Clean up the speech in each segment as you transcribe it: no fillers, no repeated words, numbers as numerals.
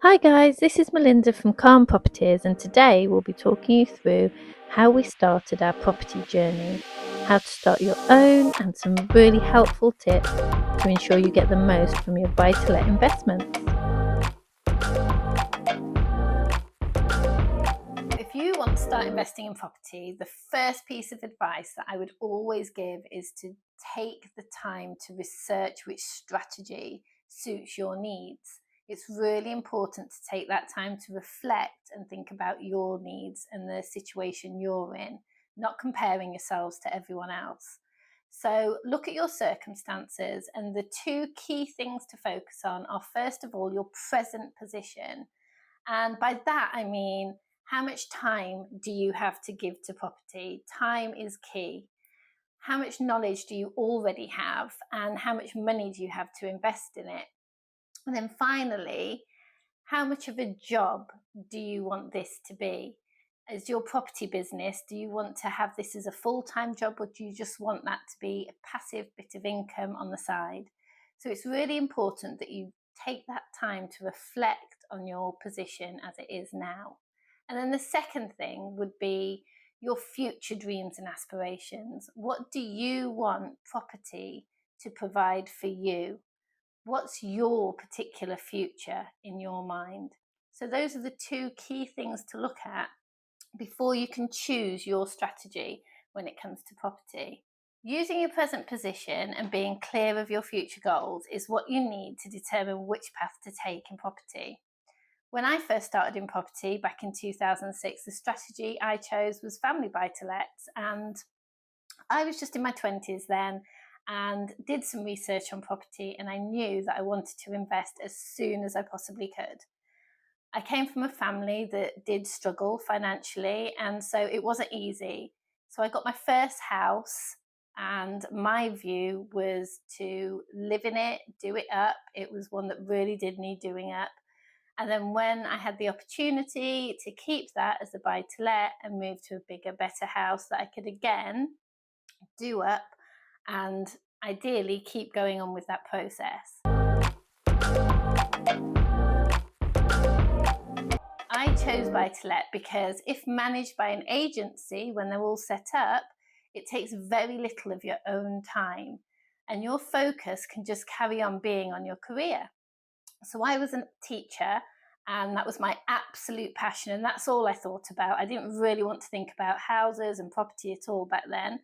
Hi guys, this is Melinda from Calm Properties, and today we'll be talking you through how we started our property journey, how to start your own, and some really helpful tips to ensure you get the most from your buy-to-let investments. If you want to start investing in property, the first piece of advice that I would always give is to take the time to research which strategy suits your needs. It's really important to take that time to reflect and think about your needs and the situation you're in, not comparing yourselves to everyone else. So look at your circumstances, and the two key things to focus on are, first of all, your present position. And by that, I mean, how much time do you have to give to property? Time is key. How much knowledge do you already have, and how much money do you have to invest in it? And then finally, how much of a job do you want this to be? As your property business, do you want to have this as a full-time job, or do you just want that to be a passive bit of income on the side? So it's really important that you take that time to reflect on your position as it is now. And then the second thing would be your future dreams and aspirations. What do you want property to provide for you? What's your particular future in your mind? So those are the two key things to look at before you can choose your strategy when it comes to property. Using your present position and being clear of your future goals is what you need to determine which path to take in property. When I first started in property back in 2006, the strategy I chose was family buy-to-lets, and I was just in my 20s then and did some research on property, and I knew that I wanted to invest as soon as I possibly could. I came from a family that did struggle financially, and so it wasn't easy. So I got my first house, and my view was to live in it, do it up. It was one that really did need doing up. And then when I had the opportunity to keep that as a buy-to-let and move to a bigger, better house that I could again do up and ideally keep going on with that process. I chose buy-to-let because if managed by an agency when they're all set up, it takes very little of your own time and your focus can just carry on being on your career. So I was a teacher, and that was my absolute passion, and that's all I thought about. I didn't really want to think about houses and property at all back then.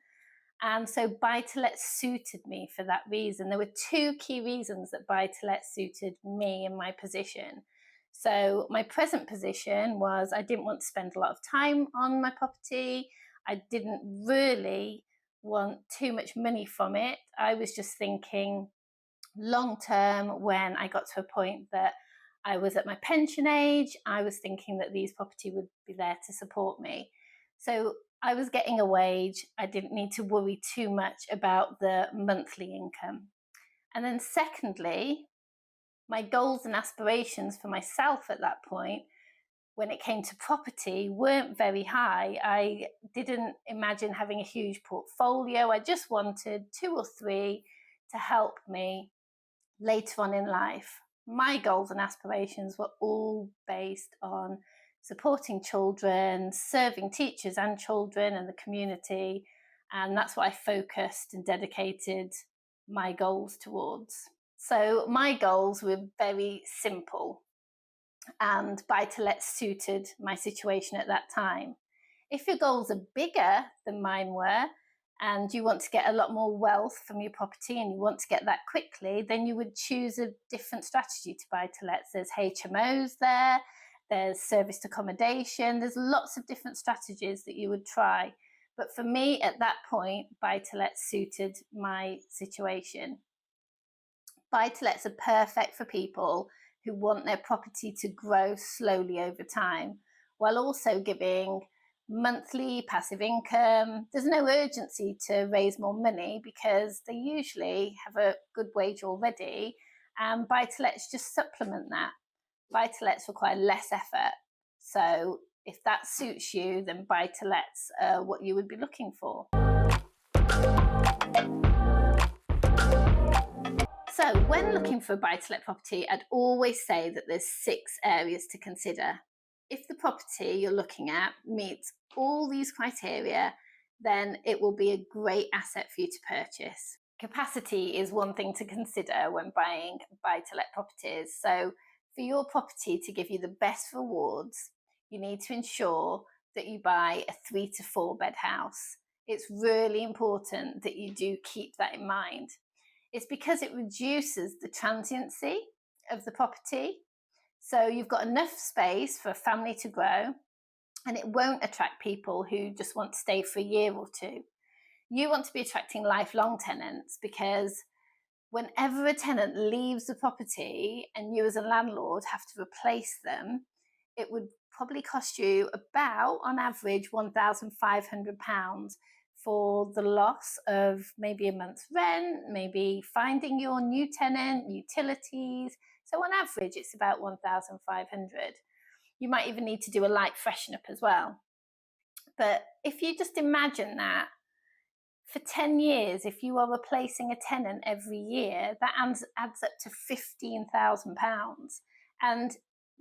And so buy-to-let suited me for that reason. There were two key reasons that buy-to-let suited me and my position. So my present position was I didn't want to spend a lot of time on my property. I didn't really want too much money from it. I was just thinking long term, when I got to a point that I was at my pension age, I was thinking that these property would be there to support me. So I was getting a wage. I didn't need to worry too much about the monthly income. And then secondly, my goals and aspirations for myself at that point, when it came to property, weren't very high. I didn't imagine having a huge portfolio. I just wanted 2 or 3 to help me later on in life. My goals and aspirations were all based on supporting children, serving teachers and children and the community, and that's what I focused and dedicated my goals towards. So my goals were very simple, and buy-to-let suited my situation at that time. If your goals are bigger than mine were, and you want to get a lot more wealth from your property and you want to get that quickly, then you would choose a different strategy to buy-to-lets. There's HMOs there, there's serviced accommodation, there's lots of different strategies that you would try. But for me, at that point, buy-to-let suited my situation. Buy-to-lets are perfect for people who want their property to grow slowly over time, while also giving monthly passive income. There's no urgency to raise more money because they usually have a good wage already, and buy-to-lets just supplement that. Buy-to-lets require less effort. So if that suits you, then buy-to-lets are what you would be looking for. So So when looking for a buy-to-let property, I'd always say that there's 6 areas to consider. If the property you're looking at meets all these criteria, then it will be a great asset for you to purchase. Capacity is one thing to consider when buying buy-to-let properties. So for your property to give you the best rewards, you need to ensure that you buy a 3 to 4 bed house. It's really important that you do keep that in mind. It's because it reduces the transiency of the property. So you've got enough space for a family to grow, and it won't attract people who just want to stay for a year or two. You want to be attracting lifelong tenants, because whenever a tenant leaves the property and you as a landlord have to replace them, it would probably cost you about, on average, £1,500 for the loss of maybe a month's rent, maybe finding your new tenant, utilities. So on average, it's about 1,500. You might even need to do a light freshen up as well. But if you just imagine that, for 10 years, if you are replacing a tenant every year, that adds up to £15,000. And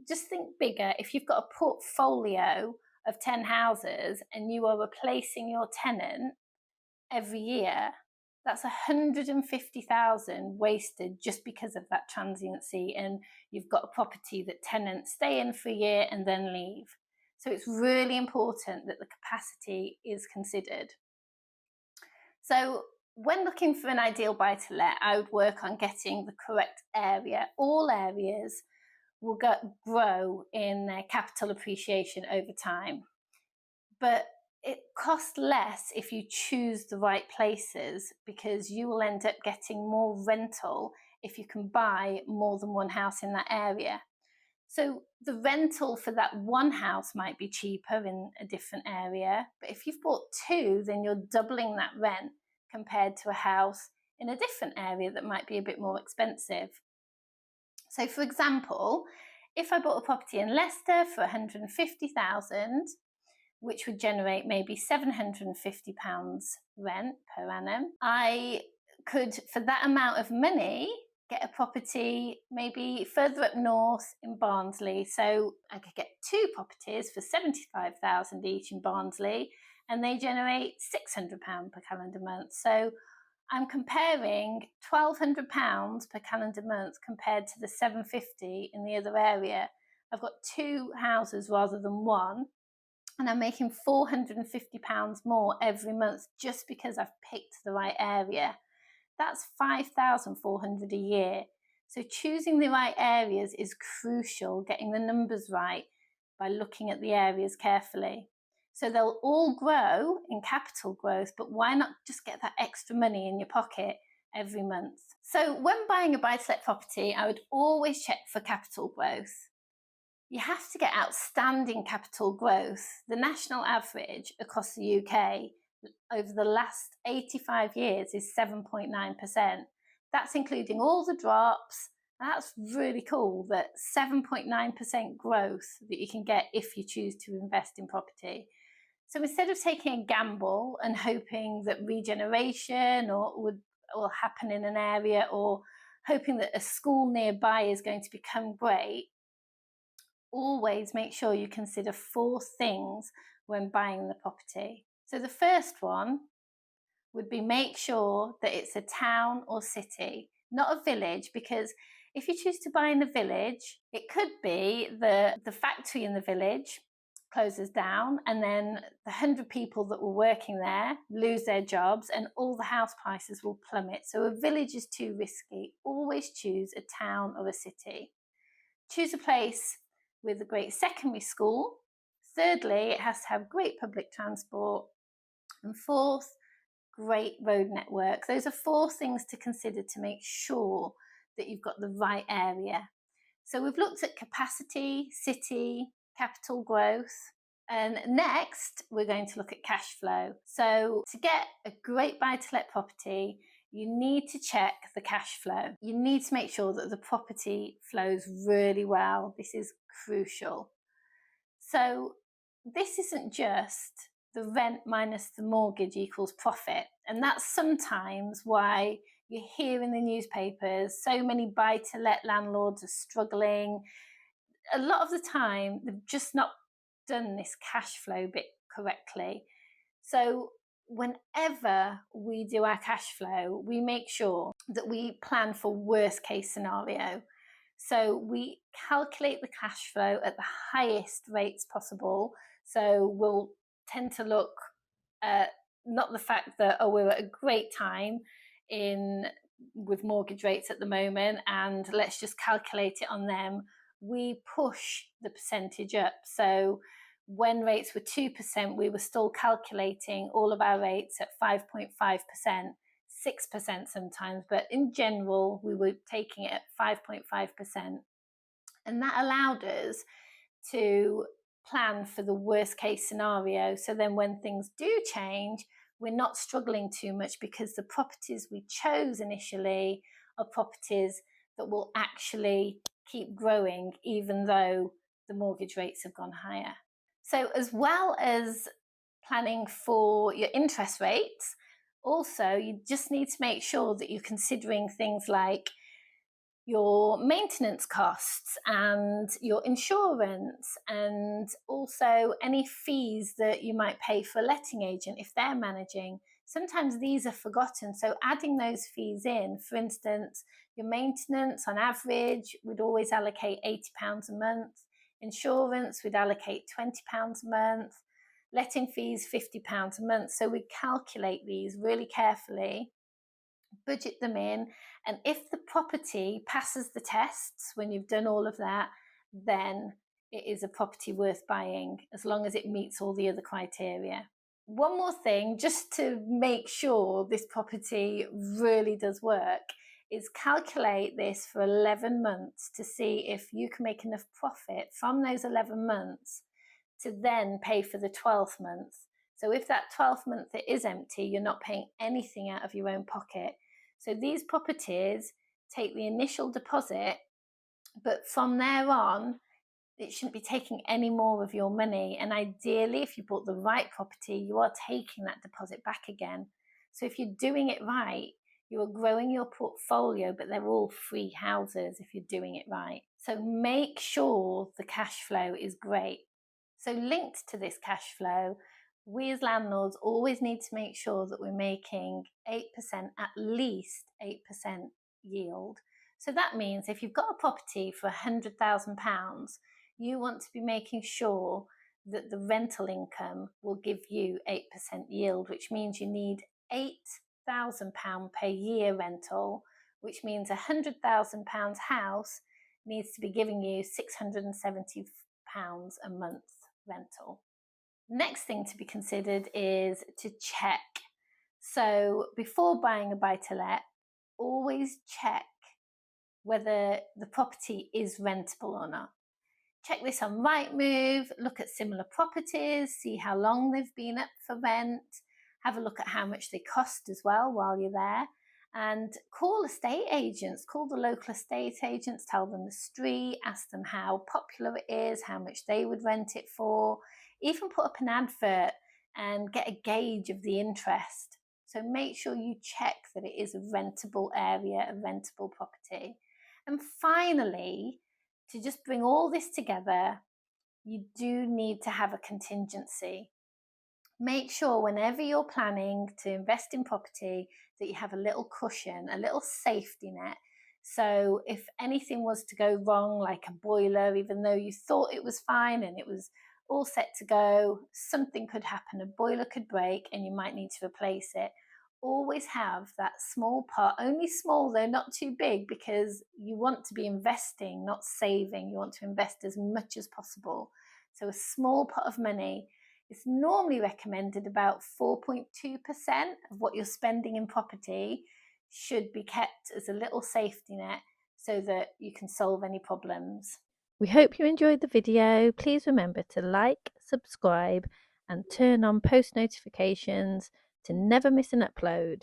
just think bigger. If you've got a portfolio of 10 houses and you are replacing your tenant every year, that's 150,000 wasted just because of that transiency, and you've got a property that tenants stay in for a year and then leave. So it's really important that the capacity is considered. So when looking for an ideal buy-to-let, I would work on getting the correct area. All areas will grow in their capital appreciation over time, but it costs less if you choose the right places, because you will end up getting more rental if you can buy more than one house in that area. So the rental for that one house might be cheaper in a different area, but if you've bought 2, then you're doubling that rent compared to a house in a different area that might be a bit more expensive. So for example, if I bought a property in Leicester for 150,000, which would generate maybe £750 rent per annum, I could, for that amount of money, get a property maybe further up north in Barnsley. So I could get 2 properties for 75,000 each in Barnsley, and they generate £600 per calendar month. So I'm comparing £1,200 per calendar month compared to the £750 in the other area. I've got 2 houses rather than one, and I'm making £450 more every month just because I've picked the right area. That's £5,400 a year. So choosing the right areas is crucial, getting the numbers right by looking at the areas carefully. So they'll all grow in capital growth, but why not just get that extra money in your pocket every month? So when buying a buy-to-let property, I would always check for capital growth. You have to get outstanding capital growth. The national average across the UK over the last 85 years is 7.9%. That's including all the drops. That's really cool, that 7.9% growth that you can get if you choose to invest in property. So instead of taking a gamble and hoping that regeneration will happen in an area, or hoping that a school nearby is going to become great, always make sure you consider 4 things when buying the property. So the first one would be, make sure that it's a town or city, not a village, because if you choose to buy in a village, it could be the factory in the village closes down, and then the 100 people that were working there lose their jobs, and all the house prices will plummet. So a village is too risky. Always choose a town or a city. Choose a place with a great secondary school. Thirdly, it has to have great public transport. And fourth, great road network. Those are 4 things to consider to make sure that you've got the right area. So we've looked at capacity, city, capital growth, and next we're going to look at cash flow. So to get a great buy-to-let property, you need to check the cash flow. You need to make sure that the property flows really well. This is crucial. So this isn't just the rent minus the mortgage equals profit. And that's sometimes why You hear in the newspapers, so many buy-to-let landlords are struggling. A lot of the time, they've just not done this cash flow bit correctly. So whenever we do our cash flow, we make sure that we plan for worst case scenario. So we calculate the cash flow at the highest rates possible. So we'll tend to look at not the fact that, oh, we're at a great time with mortgage rates at the moment and let's just calculate it on them. We push the percentage up. So when rates were 2%, we were still calculating all of our rates at 5.5%, 6% sometimes, but in general, we were taking it at 5.5%. And that allowed us to plan for the worst case scenario. So then when things do change, we're not struggling too much because the properties we chose initially are properties that will actually keep growing even though the mortgage rates have gone higher. So as well as planning for your interest rates, also you just need to make sure that you're considering things like your maintenance costs and your insurance, and also any fees that you might pay for a letting agent if they're managing. Sometimes these are forgotten, so adding those fees in, for instance, your maintenance on average, we'd always allocate £80 a month. Insurance, we'd allocate £20 a month. Letting fees, £50 a month. So we calculate these really carefully, budget them in, and if the property passes the tests when you've done all of that, then it is a property worth buying as long as it meets all the other criteria. One more thing, just to make sure this property really does work, is calculate this for 11 months to see if you can make enough profit from those 11 months to then pay for the 12th month. So if that 12th month it is empty, you're not paying anything out of your own pocket. So these properties take the initial deposit, but from there on, it shouldn't be taking any more of your money. And ideally, if you bought the right property, you are taking that deposit back again. So if you're doing it right, you are growing your portfolio, but they're all free houses if you're doing it right. So make sure the cash flow is great. So linked to this cash flow, we as landlords always need to make sure that we're making 8%, at least 8% yield. So that means if you've got a property for £100,000, you want to be making sure that the rental income will give you 8% yield, which means you need £8,000 per year rental, which means a £100,000 house needs to be giving you £670 a month rental. Next thing to be considered is to check. So before buying a buy-to-let, always check whether the property is rentable or not. Check this on Rightmove, look at similar properties, see how long they've been up for rent, have a look at how much they cost as well while you're there, and call estate agents, call the local estate agents, tell them the street, ask them how popular it is, how much they would rent it for, even put up an advert and get a gauge of the interest. So make sure you check that it is a rentable area, a rentable property. And finally, to just bring all this together, you do need to have a contingency. Make sure whenever you're planning to invest in property that you have a little cushion, a little safety net. So if anything was to go wrong, like a boiler, even though you thought it was fine and it was all set to go, something could happen, a boiler could break and you might need to replace it. Always have that small pot, only small though, not too big, because you want to be investing, not saving. You want to invest as much as possible. So a small pot of money is normally recommended. About 4.2% of what you're spending in property should be kept as a little safety net so that you can solve any problems. We hope you enjoyed the video. Please remember to like, subscribe and turn on post notifications to never miss an upload.